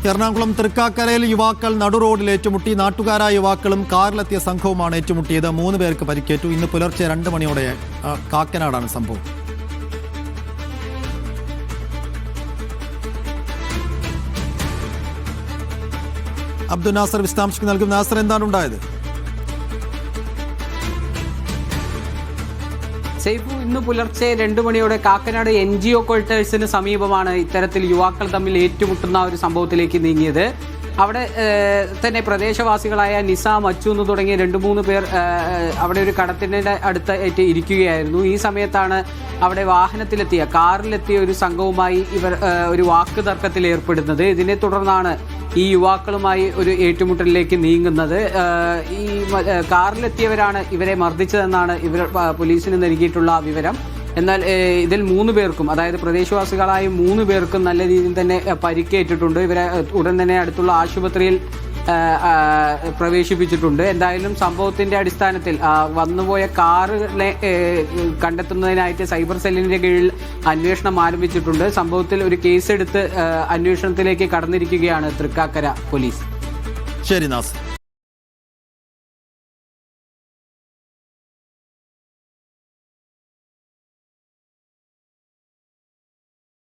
എറണാകുളം തൃക്കാക്കരയിൽ യുവാക്കൾ നടുറോഡിൽ ഏറ്റുമുട്ടി. നാട്ടുകാരായ യുവാക്കളും കാറിലെത്തിയ സംഘവുമാണ് ഏറ്റുമുട്ടിയത്. 3 പേർക്ക് പരിക്കേറ്റു. ഇന്ന് പുലർച്ചെ 2 മണിയോടെ കാക്കനാടാണ് സംഭവം. അബ്ദുൽ നാസർ വിശദാംശങ്ങൾ നൽകും. നാസർ, എന്താണ് ഉണ്ടായത്? സൈഫു, ഇന്ന് പുലർച്ചെ 2 മണിയോടെ കാക്കനാട് NGO ക്വാർട്ടേഴ്സിന് സമീപമാണ് ഇത്തരത്തിൽ യുവാക്കൾ തമ്മിൽ ഏറ്റുമുട്ടുന്ന ഒരു സംഭവത്തിലേക്ക് നീങ്ങിയത്. അവിടെ തന്നെ പ്രദേശവാസികളായ നിസാം, അച്ചു തുടങ്ങിയ 2-3 പേർ അവിടെ ഒരു കടത്തിൻ്റെ അടുത്തായിട്ട് ഇരിക്കുകയായിരുന്നു. ഈ സമയത്താണ് അവിടെ വാഹനത്തിലെത്തിയ കാറിലെത്തിയ ഒരു സംഘവുമായി ഇവർ ഒരു വാക്ക് തർക്കത്തിൽ ഏർപ്പെടുന്നത്. ഇതിനെ തുടർന്നാണ് ഈ യുവാക്കളുമായി ഒരു ഏറ്റുമുട്ടലിലേക്ക് നീങ്ങുന്നത്. ഈ കാറിലെത്തിയവരാണ് ഇവരെ മർദ്ദിച്ചതെന്നാണ് ഇവർ പോലീസിന് നൽകിയിട്ടുള്ള വിവരം. എന്നാൽ ഇതിൽ 3 പേർക്കും, അതായത് പ്രദേശവാസികളായ 3 പേർക്കും നല്ല രീതിയിൽ തന്നെ പരിക്കേറ്റിട്ടുണ്ട്. ഇവരെ ഉടൻ തന്നെ അടുത്തുള്ള ആശുപത്രിയിൽ പ്രവേശിപ്പിച്ചിട്ടുണ്ട്. എന്തായാലും സംഭവത്തിന്റെ അടിസ്ഥാനത്തിൽ വന്നുപോയ കാറിനെ കണ്ടെത്തുന്നതിനായിട്ട് സൈബർ സെല്ലിന്റെ കീഴിൽ അന്വേഷണം ആരംഭിച്ചിട്ടുണ്ട്. സംഭവത്തിൽ ഒരു കേസെടുത്ത് അന്വേഷണത്തിലേക്ക് കടന്നിരിക്കുകയാണ് തൃക്കാക്കര പോലീസ്. ശരി നാസർ.